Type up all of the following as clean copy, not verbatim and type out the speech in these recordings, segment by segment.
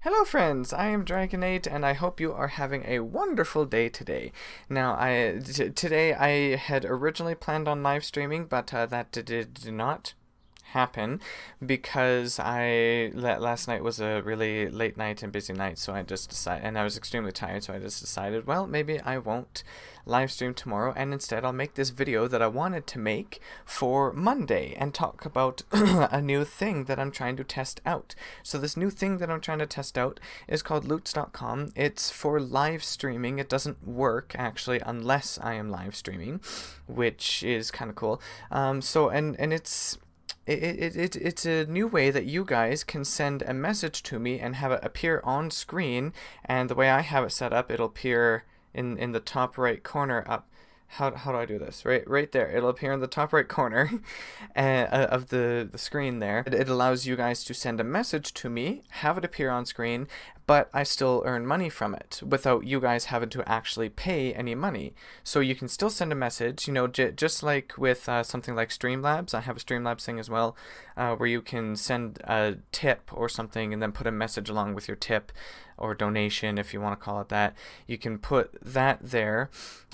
Hello friends, I am DragoNate and I hope you are having a wonderful day today. Now, today I had originally planned on live streaming, but that did not happen because last night was a really late night and busy night, so I just decided, and I was extremely tired, so I just decided, well, maybe I won't live stream tomorrow, and instead I'll make this video that I wanted to make for Monday and talk about a new thing that I'm trying to test out. So this new thing that I'm trying to test out is called loots.com. It's for live streaming. It doesn't work actually unless I am live streaming, which is kind of cool. It's a new way that you guys can send a message to me and have it appear on screen, and the way I have it set up, it'll appear in the top right corner up. How do I do this? Right there. It'll appear in the top right corner of the screen there. It allows you guys to send a message to me, have it appear on screen, but I still earn money from it without you guys having to actually pay any money. So you can still send a message, you know, just like with something like Streamlabs. I have a Streamlabs thing as well, where you can send a tip or something and then put a message along with your tip or donation, if you want to call it that. You can put that there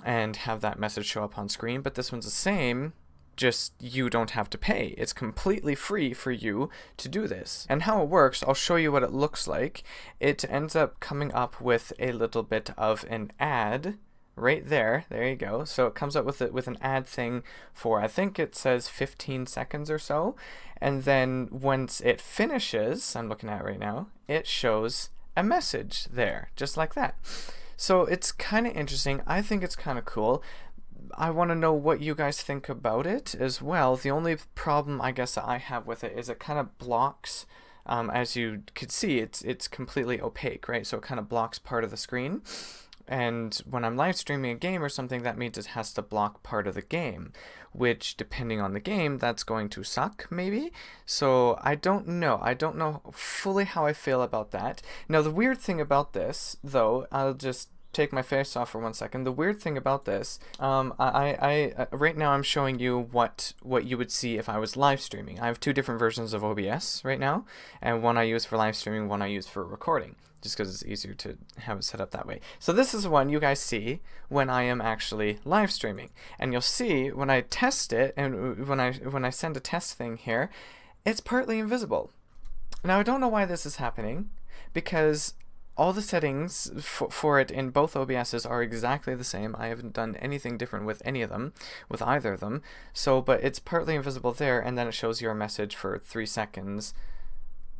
and have that message show up on screen, but this one's the same, just you don't have to pay. It's completely free for you to do this. And how it works, I'll show you what it looks like. It ends up coming up with a little bit of an ad right there. There you go. So it comes up with an ad thing for, I think it says 15 seconds or so, and then once it finishes, I'm looking at it right now, it shows a message there, just like that. So it's kind of interesting. I think it's kind of cool. I want to know what you guys think about it as well. The only problem I guess that I have with it is it kind of blocks, as you could see, it's completely opaque, right? So it kind of blocks part of the screen. And when I'm live streaming a game or something, that means it has to block part of the game, which, depending on the game, that's going to suck, maybe? So I don't know. I don't know fully how I feel about that. Now, the weird thing about this, though, I'll just take my face off for 1 second. The weird thing about this, right now I'm showing you what you would see if I was live streaming. I have two different versions of OBS right now, and one I use for live streaming, one I use for recording, just because it's easier to have it set up that way. So this is the one you guys see when I am actually live streaming, and you'll see when I test it, and when I send a test thing here, it's partly invisible. Now I don't know why this is happening, because all the settings for it in both OBSs are exactly the same. I haven't done anything different with any of them, with either of them. So, but it's partly invisible there, and then it shows your message for 3 seconds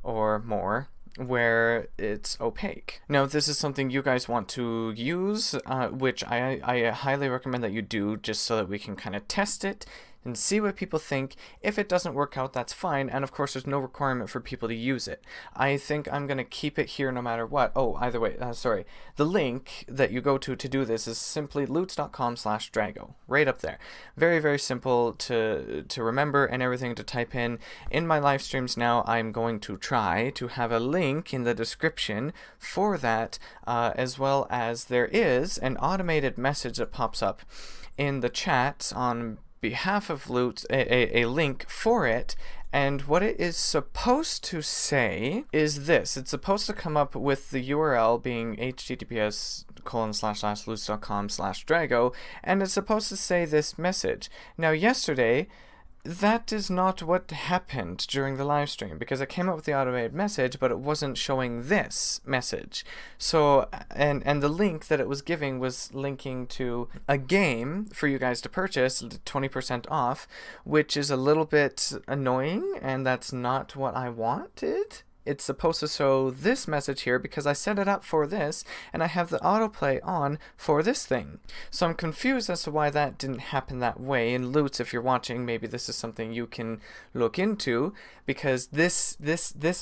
or more, where it's opaque. Now, if this is something you guys want to use, which I highly recommend that you do, just so that we can kind of test it and see what people think. If it doesn't work out, that's fine, and of course there's no requirement for people to use it. I think I'm going to keep it here no matter what. Oh, either way, sorry. The link that you go to do this is simply loots.com/drago, right up there. Very, very simple to remember and everything to type in. In my live streams now, I'm going to try to have a link in the description for that, as well as there is an automated message that pops up in the chat on behalf of Loot, a link for it, and what it is supposed to say is this. It's supposed to come up with the URL being https://loots.com/drago, and it's supposed to say this message. Now, yesterday, that is not what happened during the live stream, because it came up with the automated message, but it wasn't showing this message. So, and the link that it was giving was linking to a game for you guys to purchase, 20% off, which is a little bit annoying, and that's not what I wanted. It's supposed to show this message here because I set it up for this, and I have the autoplay on for this thing. So I'm confused as to why that didn't happen that way. In Loots, if you're watching, maybe this is something you can look into, because this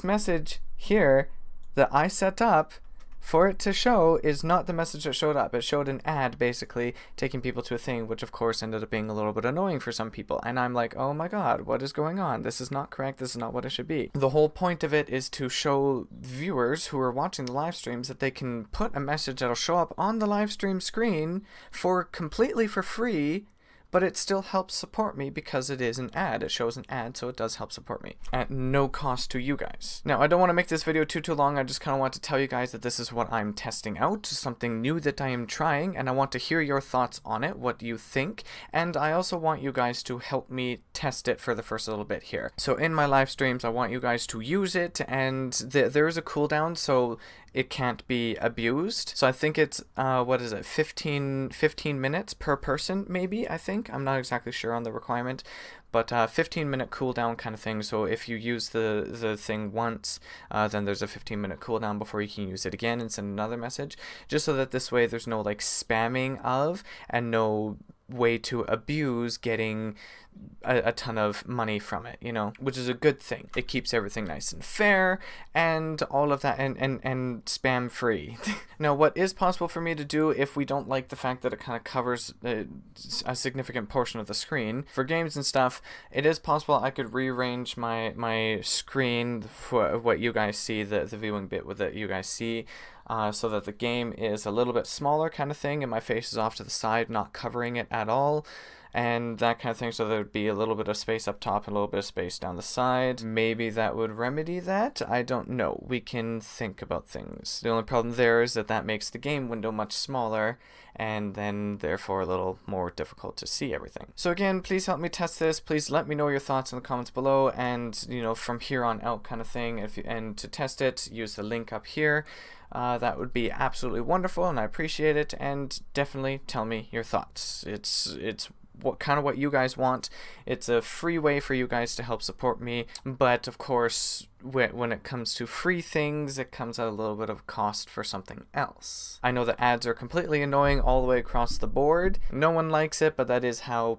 message here that I set up for it to show is not the message that showed up. It showed an ad, basically, taking people to a thing, which of course ended up being a little bit annoying for some people. And I'm like, oh my god, what is going on? This is not correct. This is not what it should be. The whole point of it is to show viewers who are watching the live streams that they can put a message that'll show up on the live stream screen completely for free, but it still helps support me because it is an ad. It shows an ad, so it does help support me at no cost to you guys. Now, I don't want to make this video too long. I just kind of want to tell you guys that this is what I'm testing out, something new that I am trying, and I want to hear your thoughts on it, what you think, and I also want you guys to help me test it for the first little bit here. So in my live streams, I want you guys to use it, and there is a cooldown, so it can't be abused. So I think it's, what is it, 15 minutes per person, maybe, I think. I'm not exactly sure on the requirement, but 15-minute cooldown kind of thing. So if you use the thing once, then there's a 15-minute cooldown before you can use it again and send another message, just so that this way there's no like spamming of and no way to abuse getting a ton of money from it, you know, which is a good thing. It keeps everything nice and fair and all of that, and spam free. Now, what is possible for me to do if we don't like the fact that it kind of covers a significant portion of the screen for games and stuff, it is possible I could rearrange my screen for what you guys see, the viewing bit with that you guys see, so that the game is a little bit smaller kind of thing and my face is off to the side, not covering it at all, and that kind of thing, so there'd be a little bit of space up top and a little bit of space down the side. Maybe that would remedy that. I don't know. We can think about things. The only problem there is that makes the game window much smaller, and then therefore a little more difficult to see everything. So again, please help me test this. Please let me know your thoughts in the comments below, and you know, from here on out kind of thing. And to test it, use the link up here. That would be absolutely wonderful, and I appreciate it. And definitely tell me your thoughts. It's what you guys want. It's a free way for you guys to help support me, but of course when it comes to free things, it comes at a little bit of cost for something else. I know that ads are completely annoying all the way across the board. No one likes it, but that is how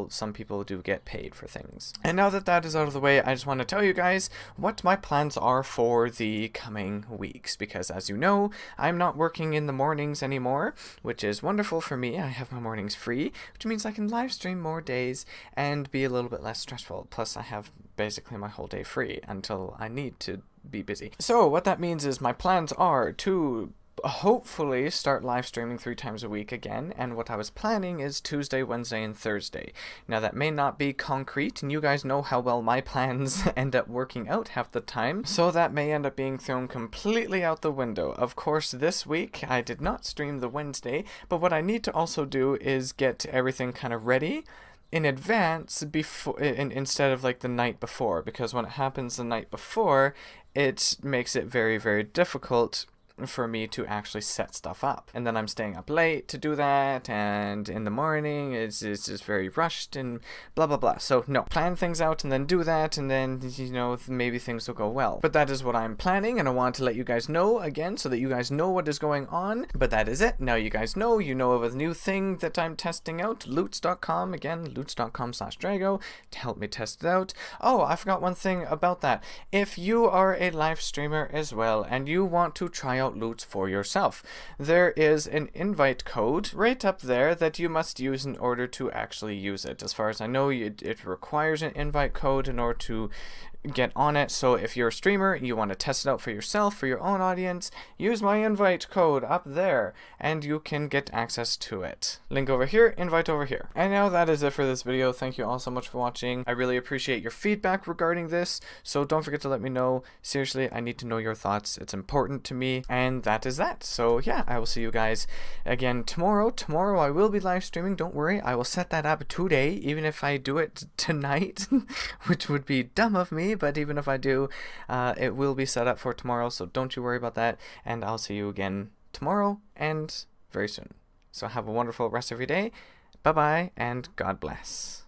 some people do get paid for things. And now that that is out of the way, I just want to tell you guys what my plans are for the coming weeks, because as you know, I'm not working in the mornings anymore, which is wonderful for me. I have my mornings free, which means I can live stream more days and be a little bit less stressful. Plus I have basically my whole day free until I need to be busy. So what that means is my plans are to hopefully start live streaming 3 times a week again, and what I was planning is Tuesday, Wednesday, and Thursday. Now that may not be concrete, and you guys know how well my plans end up working out half the time, so that may end up being thrown completely out the window. Of course, this week I did not stream the Wednesday, but what I need to also do is get everything kind of ready in advance before, instead of like the night before, because when it happens the night before, it makes it very, very difficult for me to actually set stuff up, and then I'm staying up late to do that, and in the morning it's just very rushed and blah blah blah. So no, plan things out and then do that, and then, you know, maybe things will go well. But that is what I'm planning, and I want to let you guys know again so that you guys know what is going on. But that is it. Now you guys know, of a new thing that I'm testing out, loots.com. Again, loots.com/Drago to help me test it out. Oh, I forgot one thing about that. If you are a live streamer as well and you want to try out Loots for yourself, there is an invite code right up there that you must use in order to actually use it. As far as I know, it requires an invite code in order to get on it. So if you're a streamer, you want to test it out for yourself, for your own audience, use my invite code up there and you can get access to it. Link over here, invite over here. And now that is it for this video. Thank you all so much for watching. I really appreciate your feedback regarding this, so don't forget to let me know. Seriously, I need to know your thoughts. It's important to me, and that is that. So yeah, I will see you guys again tomorrow. Tomorrow I will be live streaming, don't worry. I will set that up today, even if I do it tonight, which would be dumb of me. But even if I do, it will be set up for tomorrow, so don't you worry about that, and I'll see you again tomorrow and very soon. So have a wonderful rest of your day. Bye bye, and God bless.